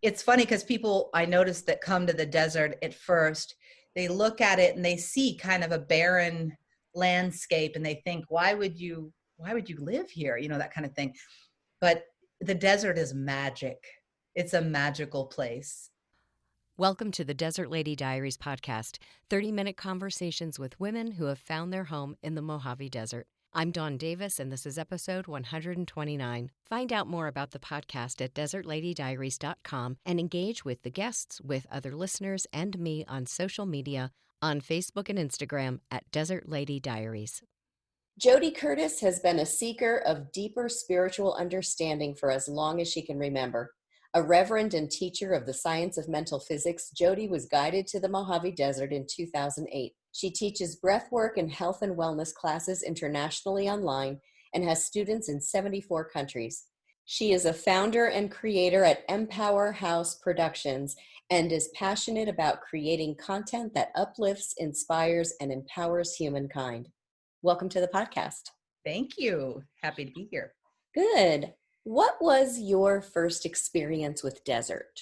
it's funny because people I noticed that come to the desert at first, they look at it and they see kind of a barren landscape and they think, why would you live here? That kind of thing. But the desert is magic. It's a magical place. Welcome to the Desert Lady Diaries podcast, 30-minute conversations with women who have found their home in the Mojave Desert. I'm Dawn Davis, and this is episode 129. Find out more about the podcast at desertladydiaries.com and engage with the guests, with other listeners, and me on social media on Facebook and Instagram at Desert Lady Diaries. Jody Curtis has been a seeker of deeper spiritual understanding for as long as she can remember. A reverend and teacher of the science of mental physics, Jody was guided to the Mojave Desert in 2008. She teaches breathwork and health and wellness classes internationally online and has students in 74 countries. She is a founder and creator at Empower House Productions and is passionate about creating content that uplifts, inspires, and empowers humankind. Welcome to the podcast. Thank you. Happy to be here. Good. What was your first experience with desert?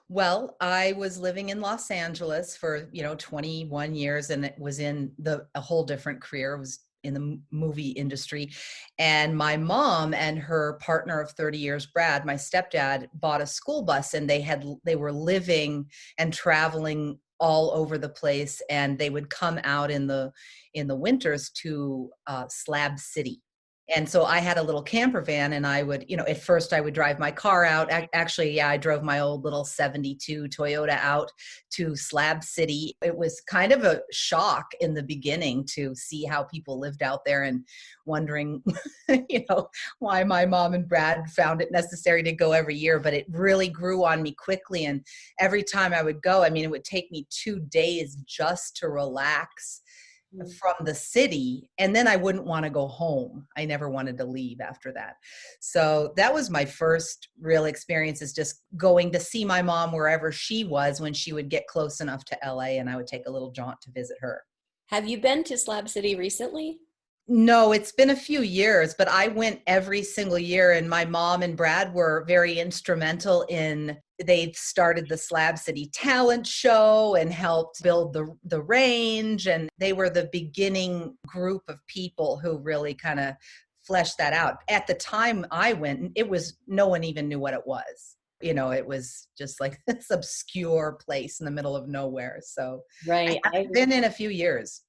Well, I was living in Los Angeles for, 21 years, and it was in a whole different career. It was in the movie industry. And my mom and her partner of 30 years, Brad, my stepdad, bought a school bus, and they were living and traveling all over the place. And they would come out in the winters to Slab City. And so I had a little camper van, and I would, at first I would drive my car out. Actually, I drove my old little 72 Toyota out to Slab City. It was kind of a shock in the beginning to see how people lived out there and wondering, why my mom and Brad found it necessary to go every year. But it really grew on me quickly. And every time I would go, it would take me 2 days just to relax from the city, and then I wouldn't want to go home. I never wanted to leave after that. So that was my first real experience, is just going to see my mom wherever she was when she would get close enough to LA, and I would take a little jaunt to visit her. Have you been to Slab City recently? No, it's been a few years, but I went every single year, and my mom and Brad were very instrumental they've started the Slab City talent show and helped build the range. And they were the beginning group of people who really kind of fleshed that out. At the time I went, no one even knew what it was. It was just like this obscure place in the middle of nowhere. So right. I've been in a few years.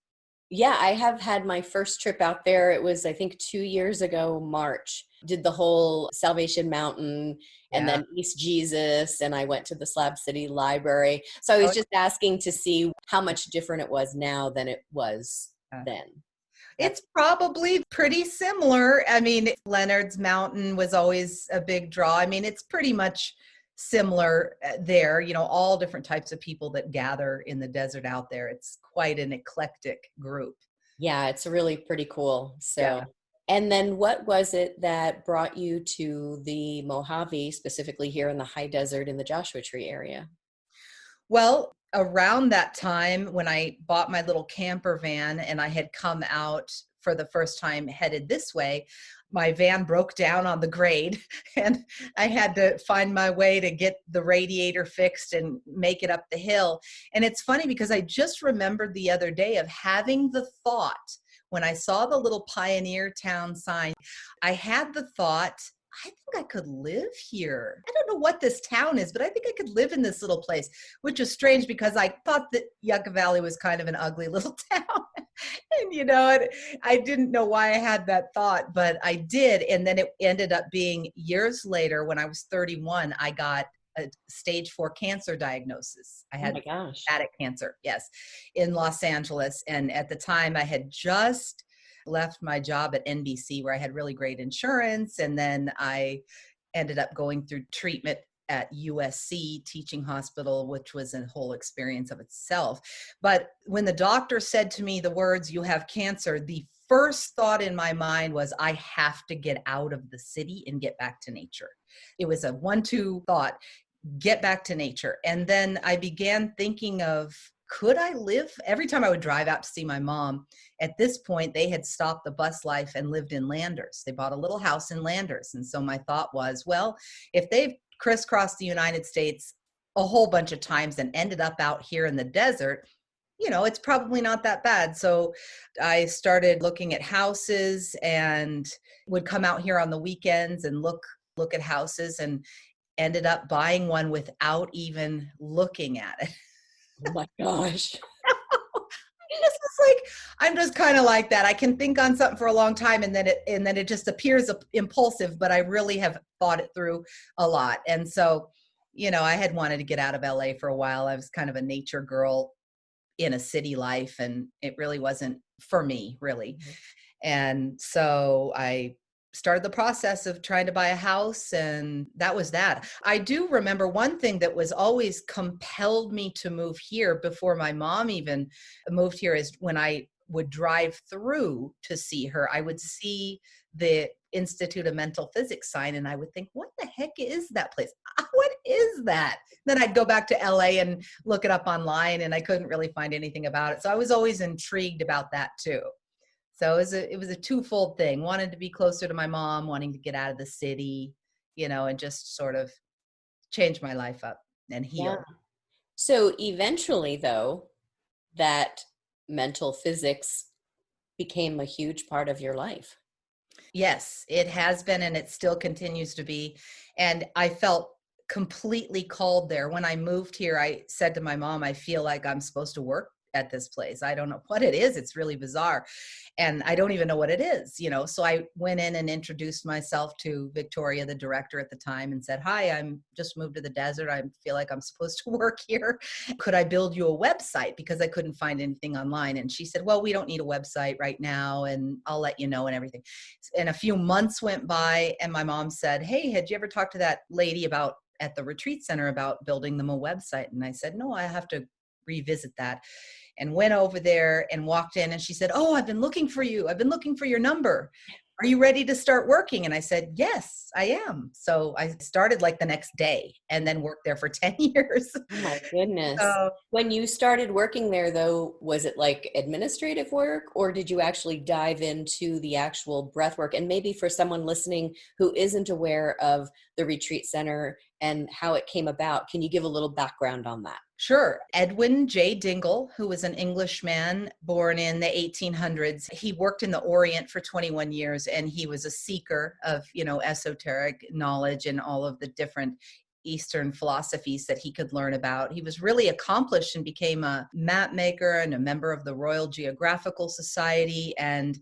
Yeah, I have had my first trip out there. It was, I think, 2 years ago, March. Did the whole Salvation Mountain and then East Jesus, and I went to the Slab City Library. So I was just asking to see how much different it was now than it was then. It's probably pretty similar. Leonard's Mountain was always a big draw. It's pretty much similar there, all different types of people that gather in the desert out there. It's quite an eclectic group. Yeah, it's really pretty cool. So, And then what was it that brought you to the Mojave, specifically here in the high desert in the Joshua Tree area? Well, around that time when I bought my little camper van and I had come out for the first time headed this way, my van broke down on the grade, and I had to find my way to get the radiator fixed and make it up the hill. And it's funny because I just remembered the other day of having the thought, when I saw the little Pioneer Town sign, I had the thought, I think I could live here. I don't know what this town is, but I think I could live in this little place, which is strange because I thought that Yucca Valley was kind of an ugly little town. And, I didn't know why I had that thought, but I did. And then it ended up being years later, when I was 31, I got a stage 4 cancer diagnosis. I had pancreatic cancer, in Los Angeles. And at the time I had just left my job at NBC, where I had really great insurance. And then I ended up going through treatment at USC Teaching Hospital, which was a whole experience of itself. But when the doctor said to me the words, "You have cancer," the first thought in my mind was, I have to get out of the city and get back to nature. It was a 1-2 thought, get back to nature. And then I began thinking of, could I live? Every time I would drive out to see my mom, at this point, they had stopped the bus life and lived in Landers. They bought a little house in Landers. And so my thought was, well, if they've crisscrossed the United States a whole bunch of times and ended up out here in the desert, it's probably not that bad. So I started looking at houses and would come out here on the weekends and look at houses, and ended up buying one without even looking at it. Oh my gosh. It's just like, I'm just kind of like that. I can think on something for a long time and then it just appears impulsive, but I really have thought it through a lot. And so, I had wanted to get out of LA for a while. I was kind of a nature girl in a city life, and it really wasn't for me, really. Mhm. And so I started the process of trying to buy a house, and that was that. I do remember one thing that was always compelled me to move here before my mom even moved here, is when I would drive through to see her, I would see the Institute of Mental Physics sign, and I would think, what the heck is that place? What is that? Then I'd go back to LA and look it up online, and I couldn't really find anything about it. So I was always intrigued about that too. So it was a twofold thing. Wanted to be closer to my mom, wanting to get out of the city, and just sort of change my life up and Yeah. heal. So eventually, though, that mental physics became a huge part of your life. Yes, it has been, and it still continues to be. And I felt completely called there. When I moved here, I said to my mom, I feel like I'm supposed to work at this place. I don't know what it is. It's really bizarre. And I don't even know what it is, So I went in and introduced myself to Victoria, the director at the time, and said, hi, I'm just moved to the desert. I feel like I'm supposed to work here. Could I build you a website? Because I couldn't find anything online. And she said, well, we don't need a website right now, and I'll let you know and everything. And a few months went by, and my mom said, hey, had you ever talked to that lady at the retreat center about building them a website? And I said, no, I have to revisit that. And went over there and walked in, and she said, oh, I've been looking for you. I've been looking for your number. Are you ready to start working? And I said, yes, I am. So I started like the next day and then worked there for 10 years. Oh my goodness. So When you started working there, though, was it like administrative work, or did you actually dive into the actual breath work? And maybe for someone listening who isn't aware of the retreat center and how it came about, can you give a little background on that? sure. Edwin J. Dingle, who was an Englishman born in the 1800s, he worked in the Orient for 21 years, and he was a seeker of, esoteric knowledge and all of the different Eastern philosophies that he could learn about. He was really accomplished and became a map maker and a member of the Royal Geographical Society, and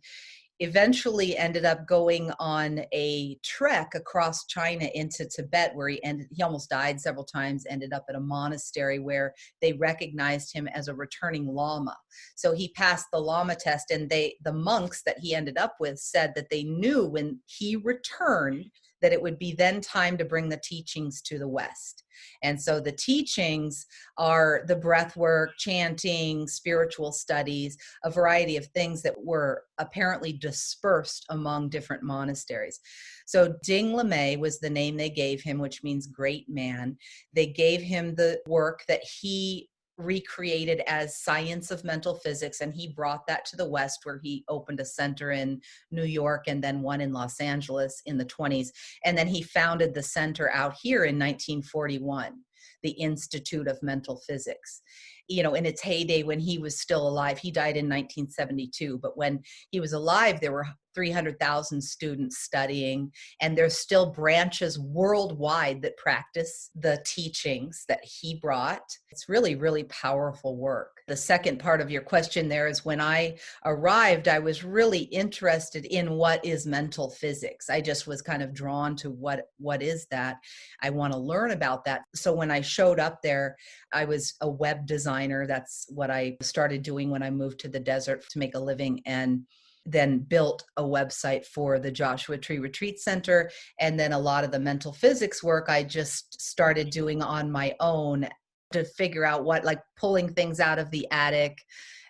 eventually ended up going on a trek across China into Tibet, where he almost died several times, ended up at a monastery where they recognized him as a returning Lama. So he passed the Lama test, and the monks that he ended up with said that they knew when he returned that it would be then time to bring the teachings to the West. And so the teachings are the breath work, chanting, spiritual studies, a variety of things that were apparently dispersed among different monasteries. So Ding Lamay was the name they gave him, which means great man. They gave him the work that he recreated as science of mental physics, and he brought that to the West, where he opened a center in New York and then one in Los Angeles in the 20s. And then he founded the center out here in 1941, the Institute of Mental Physics. In its heyday when he was still alive. He died in 1972, but when he was alive, there were 300,000 students studying, and there's still branches worldwide that practice the teachings that he brought. It's really, really powerful work. The second part of your question there is, when I arrived, I was really interested in what is mental physics. I just was kind of drawn to what is that? I want to learn about that. So when I showed up there, I was a web designer. That's what I started doing when I moved to the desert to make a living, and then built a website for the Joshua Tree Retreat Center. And then a lot of the mental physics work I just started doing on my own to figure out like pulling things out of the attic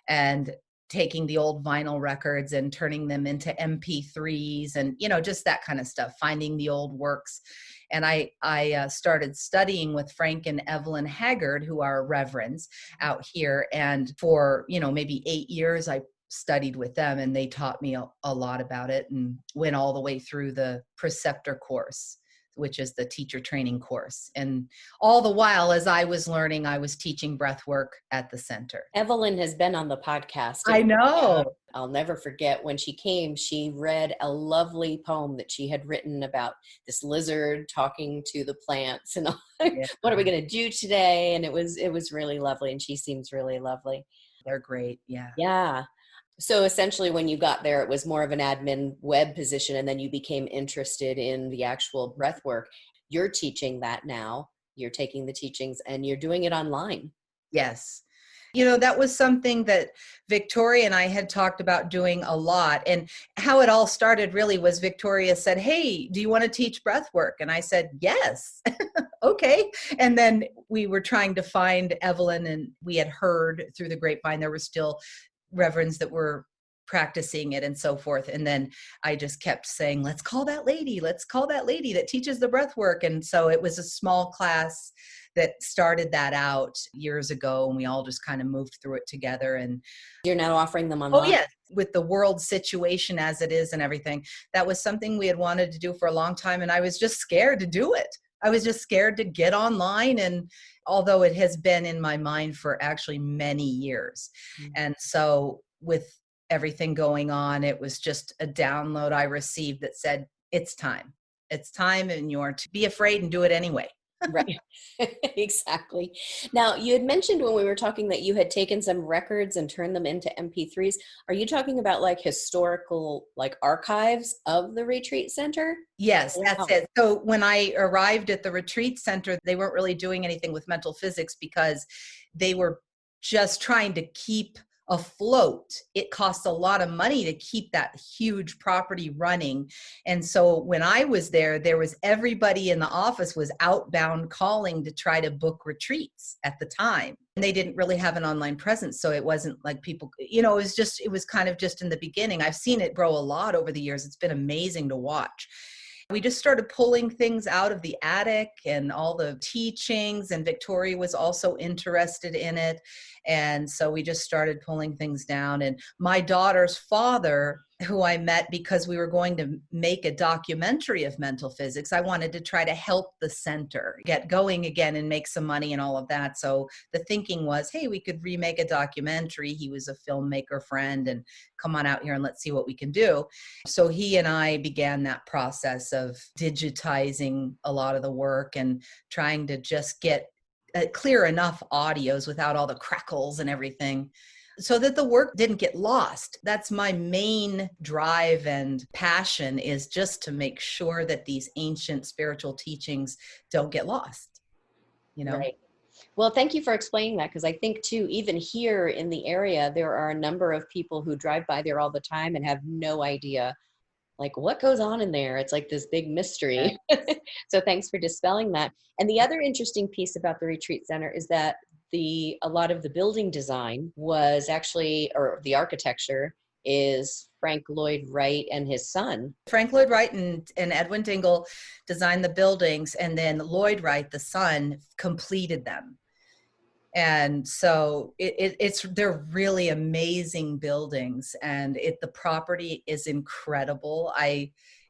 and taking the old vinyl records and turning them into MP3s and, just that kind of stuff, finding the old works. And I started studying with Frank and Evelyn Haggard, who are reverends out here. And for, maybe 8 years, I studied with them, and they taught me a lot about it, and went all the way through the preceptor course. which is the teacher training course. And all the while, as I was learning, I was teaching breath work at the center. Evelyn has been on the podcast. I know. I'll never forget when she came, she read a lovely poem that she had written about this lizard talking to the plants and Yeah. what are we going to do today? And it was really lovely. And she seems really lovely. They're great. Yeah. Yeah. So essentially when you got there, it was more of an admin web position, and then you became interested in the actual breath work. You're teaching that now. You're taking the teachings and you're doing it online. Yes. That was something that Victoria and I had talked about doing a lot. And how it all started really was Victoria said, "Hey, do you want to teach breath work?" And I said, "Yes." Okay. And then we were trying to find Evelyn, and we had heard through the grapevine there were still reverends that were practicing it and so forth. And then I just kept saying, let's call that lady that teaches the breath work. And so it was a small class that started that out years ago, and we all just kind of moved through it together. And you're now offering them online? Oh yes, with the world situation as it is and everything, that was something we had wanted to do for a long time, and I was just scared to do it. I was just scared to get online, and although it has been in my mind for actually many years. Mm-hmm. And so with everything going on, it was just a download I received that said, it's time, and you are to be afraid and do it anyway. Right. Exactly. Now, you had mentioned when we were talking that you had taken some records and turned them into MP3s. Are you talking about like historical, like archives of the retreat center? Yes, that's it. So when I arrived at the retreat center, they weren't really doing anything with mental physics because they were just trying to keep afloat. It costs a lot of money to keep that huge property running. And so when I was there was everybody in the office was outbound calling to try to book retreats at the time. And they didn't really have an online presence. So it wasn't like people, it was kind of just in the beginning. I've seen it grow a lot over the years. It's been amazing to watch. We just started pulling things out of the attic and all the teachings, and Victoria was also interested in it. And so we just started pulling things down. And my daughter's father, who I met because we were going to make a documentary of mental physics, I wanted to try to help the center get going again and make some money and all of that. So the thinking was, hey, we could remake a documentary. He was a filmmaker friend, and come on out here and let's see what we can do. So he and I began that process of digitizing a lot of the work and trying to just get clear enough audios without all the crackles and everything, so that the work didn't get lost. That's my main drive and passion, is just to make sure that these ancient spiritual teachings don't get lost, Right. Well, thank you for explaining that, because I think too, even here in the area, there are a number of people who drive by there all the time and have no idea like what goes on in there. It's like this big mystery. Right. So thanks for dispelling that. And the other interesting piece about the retreat center is that a lot of the building design was actually, or the architecture is Frank Lloyd Wright and his son. Frank Lloyd Wright and Edwin Dingle designed the buildings, and then Lloyd Wright, the son, completed them. And so they're really amazing buildings, and the property is incredible.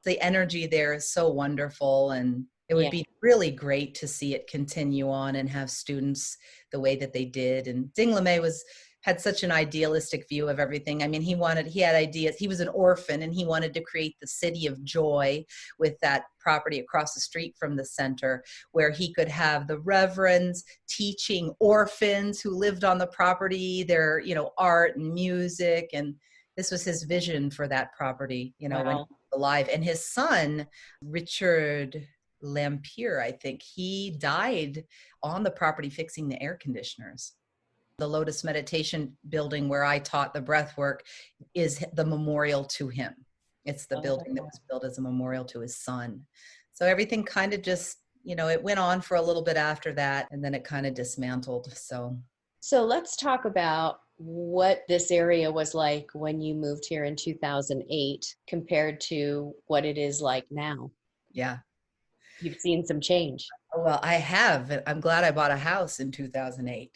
The energy there is so wonderful, and it would be really great to see it continue on and have students the way that they did. And Ding LeMay had such an idealistic view of everything. I mean, he had ideas. He was an orphan, and he wanted to create the city of joy with that property across the street from the center, where he could have the reverends teaching orphans who lived on the property their, art and music. And this was his vision for that property, when he was alive. And his son, Richard Lampier, I think, he died on the property fixing the air conditioners. The Lotus Meditation building where I taught the breath work is the memorial to him. It's the building that was built as a memorial to his son. So everything kind of just, it went on for a little bit after that, and then it kind of dismantled. So let's talk about what this area was like when you moved here in 2008 compared to what it is like now. Yeah. You've seen some change. Well, I have. I'm glad I bought a house in 2008.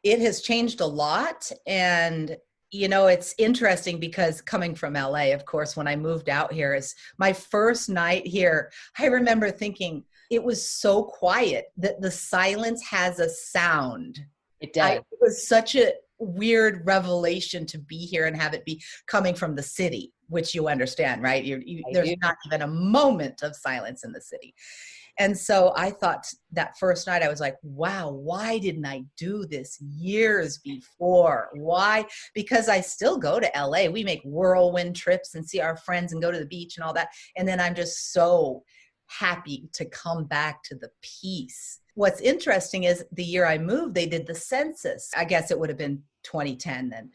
It has changed a lot, and It's interesting because coming from LA, of course, when I moved out here, is my first night here, I remember thinking it was so quiet that the silence has a sound. It does. It was such a weird revelation to be here and have it be coming from the city, which you understand, right? There's not even a moment of silence in the city. And so I thought that first night, I was like, wow, why didn't I do this years before? Why? Because I still go to LA. We make whirlwind trips and see our friends and go to the beach and all that. And then I'm just so happy to come back to the peace. What's interesting is the year I moved, they did the census. I guess it would have been 2010 then.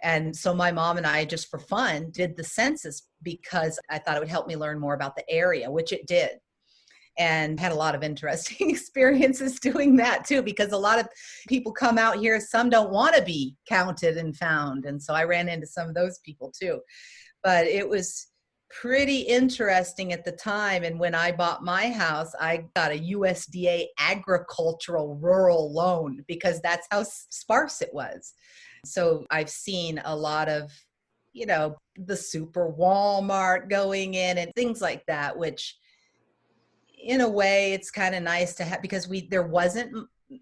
And so my mom and I, just for fun, did the census because I thought it would help me learn more about the area, which it did. And had a lot of interesting experiences doing that too, because a lot of people come out here, some don't want to be counted and found. And so I ran into some of those people too. But it was pretty interesting at the time. And when I bought my house, I got a USDA agricultural rural loan because that's how sparse it was. So I've seen a lot of, the super Walmart going in and things like that, which in a way it's kind of nice to have, because there wasn't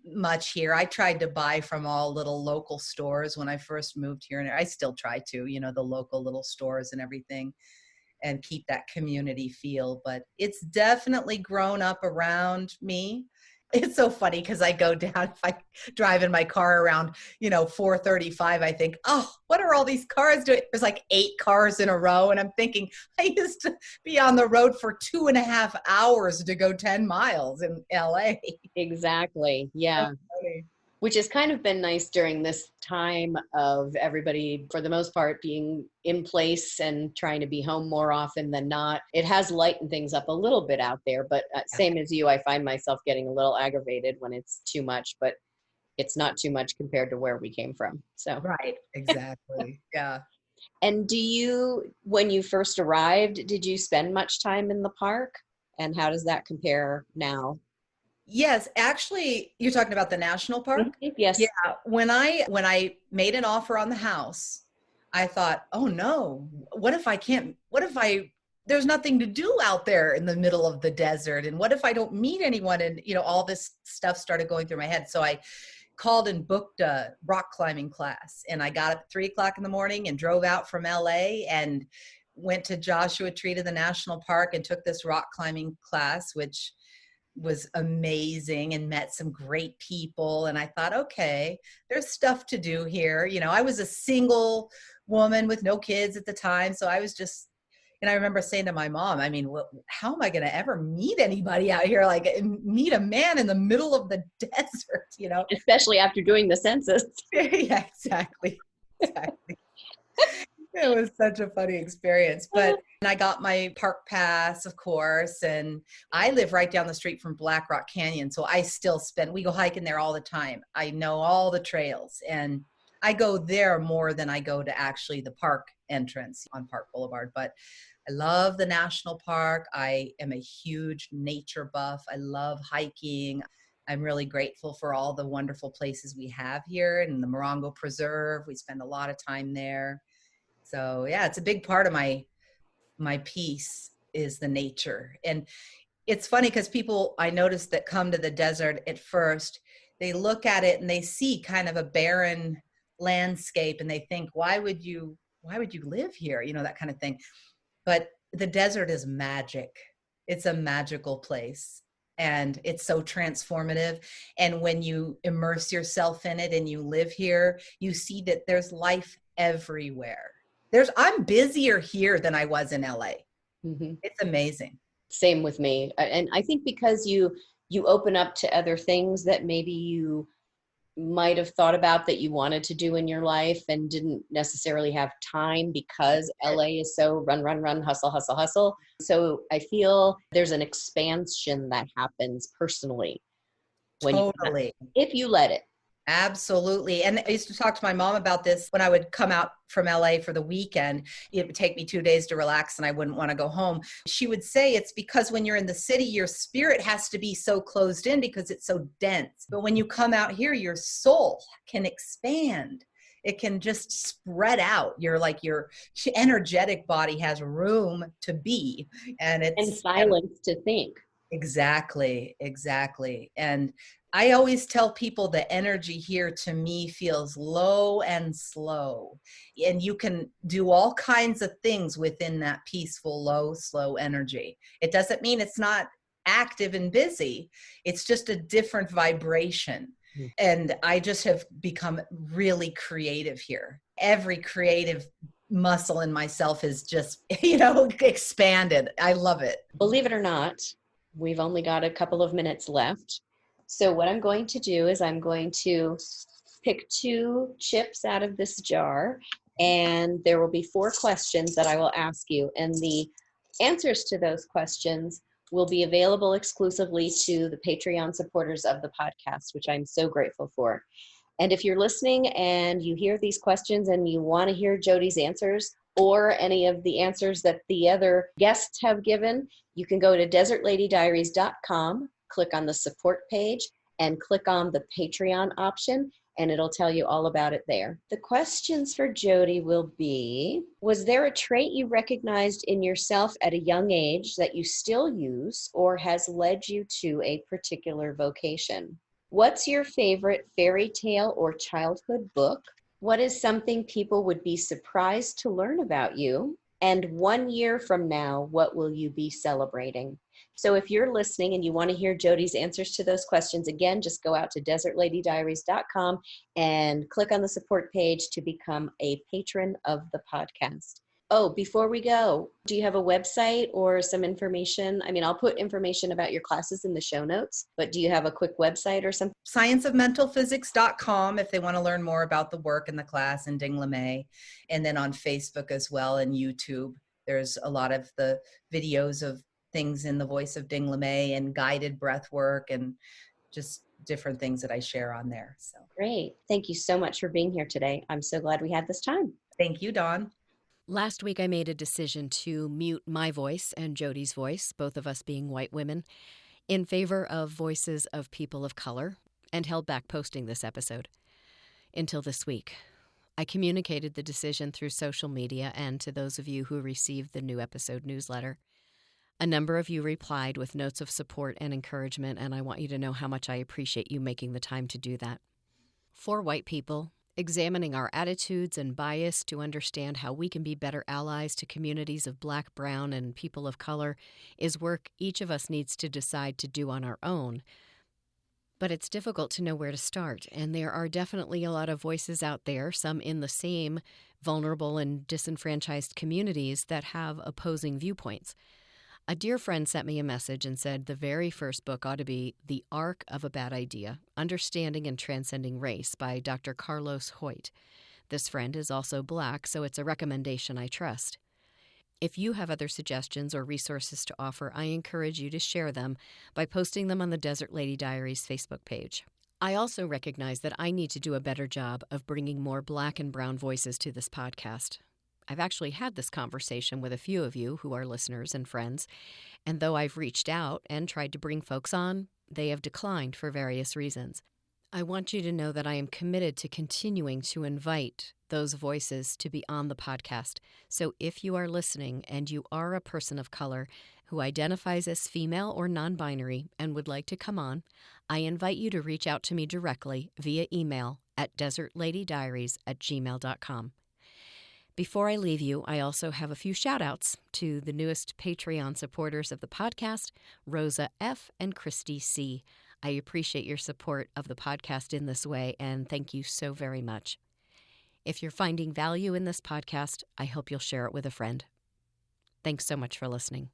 much here. I tried to buy from all little local stores when I first moved here, and I still try to, the local little stores and everything, and keep that community feel. But it's definitely grown up around me. It's so funny because I go down, if I drive in my car around, 435, I think, oh, what are all these cars doing? There's like 8 cars in a row. And I'm thinking, I used to be on the road for 2.5 hours to go 10 miles in LA. Exactly. Yeah. Which has kind of been nice during this time of everybody, for the most part, being in place and trying to be home more often than not. It has lightened things up a little bit out there, but same as you, I find myself getting a little aggravated when it's too much, but it's not too much compared to where we came from. So right, exactly. Yeah. And when you first arrived, did you spend much time in the park? And how does that compare now? Yes, actually, you're talking about the national park? Mm-hmm. Yes. Yeah. When I made an offer on the house, I thought, oh no, there's nothing to do out there in the middle of the desert. And what if I don't meet anyone? And, all this stuff started going through my head. So I called and booked a rock climbing class, and I got up at 3:00 in the morning and drove out from LA and went to Joshua Tree to the national park and took this rock climbing class, which was amazing, and met some great people. And I thought, okay, there's stuff to do here. I was a single woman with no kids at the time. So I was just, and I remember saying to my mom, how am I going to ever meet anybody out here? Like meet a man in the middle of the desert, Especially after doing the census. Yeah, exactly. It was such a funny experience. But I got my park pass, of course, and I live right down the street from Black Rock Canyon. So we go hiking there all the time. I know all the trails, and I go there more than I go to actually the park entrance on Park Boulevard. But I love the national park. I am a huge nature buff. I love hiking. I'm really grateful for all the wonderful places we have here, and the Morongo Preserve. We spend a lot of time there. So yeah, it's a big part of my piece is the nature. And it's funny because people I noticed that come to the desert at first, they look at it and they see kind of a barren landscape and they think, why would you live here? That kind of thing. But the desert is magic. It's a magical place. And it's so transformative. And when you immerse yourself in it and you live here, you see that there's life everywhere. I'm busier here than I was in LA. Mm-hmm. It's amazing. Same with me. And I think because you open up to other things that maybe you might have thought about that you wanted to do in your life and didn't necessarily have time because LA is so run, hustle, hustle, hustle. So I feel there's an expansion that happens personally. If you let it. Absolutely. And I used to talk to my mom about this when I would come out from LA for the weekend. It would take me 2 days to relax and I wouldn't want to go home. She would say it's because when you're in the city, your spirit has to be so closed in because it's so dense. But when you come out here, your soul can expand. it can just spread out. Your energetic body has room to be, and And it's silence to think. exactly, exactly. And I always tell people the energy here to me feels low and slow. And you can do all kinds of things within that peaceful, low, slow energy. It doesn't mean it's not active and busy. It's just a different vibration. And I just have become really creative here. Every creative muscle in myself is just, expanded. I love it. Believe it or not, we've only got a couple of minutes left. So what I'm going to do is I'm going to pick 2 chips out of this jar, and there will be 4 questions that I will ask you. And the answers to those questions will be available exclusively to the Patreon supporters of the podcast, which I'm so grateful for. And if you're listening and you hear these questions and you want to hear Jody's answers or any of the answers that the other guests have given, you can go to desertladydiaries.com, click on the support page, and click on the Patreon option, and it'll tell you all about it there. The questions for Jody will be, was there a trait you recognized in yourself at a young age that you still use or has led you to a particular vocation? What's your favorite fairy tale or childhood book? What is something people would be surprised to learn about you? And 1 year from now, what will you be celebrating? So if you're listening and you want to hear Jody's answers to those questions, again, just go out to desertladydiaries.com and click on the support page to become a patron of the podcast. Oh, before we go, do you have a website or some information? I mean, I'll put information about your classes in the show notes, but do you have a quick website or something? scienceofmentalphysics.com if they want to learn more about the work in the class in Ding LeMay. And then on Facebook as well and YouTube, there's a lot of the videos of things in the voice of Ding LeMay and guided breath work and just different things that I share on there. So Great. Thank you so much for being here today. I'm so glad we had this time. thank you, Dawn. Last week, I made a decision to mute my voice and Jody's voice, both of us being white women, in favor of voices of people of color, and held back posting this episode until this week. I communicated the decision through social media and to those of you who received the new episode newsletter. A number of you replied with notes of support and encouragement, and I want you to know how much I appreciate you making the time to do that. For white people, examining our attitudes and bias to understand how we can be better allies to communities of Black, brown, and people of color is work each of us needs to decide to do on our own. But it's difficult to know where to start, and there are definitely a lot of voices out there, some in the same vulnerable and disenfranchised communities, that have opposing viewpoints. A dear friend sent me a message and said the very first book ought to be The Arc of a Bad Idea, Understanding and Transcending Race by Dr. Carlos Hoyt. This friend is also Black, so it's a recommendation I trust. If you have other suggestions or resources to offer, I encourage you to share them by posting them on the Desert Lady Diaries Facebook page. I also recognize that I need to do a better job of bringing more Black and brown voices to this podcast. I've actually had this conversation with a few of you who are listeners and friends, and though I've reached out and tried to bring folks on, they have declined for various reasons. I want you to know that I am committed to continuing to invite those voices to be on the podcast. So if you are listening and you are a person of color who identifies as female or non-binary and would like to come on, I invite you to reach out to me directly via email at desertladydiaries@gmail.com. Before I leave you, I also have a few shout-outs to the newest Patreon supporters of the podcast, Rosa F. and Christy C. I appreciate your support of the podcast in this way, and thank you so very much. If you're finding value in this podcast, I hope you'll share it with a friend. Thanks so much for listening.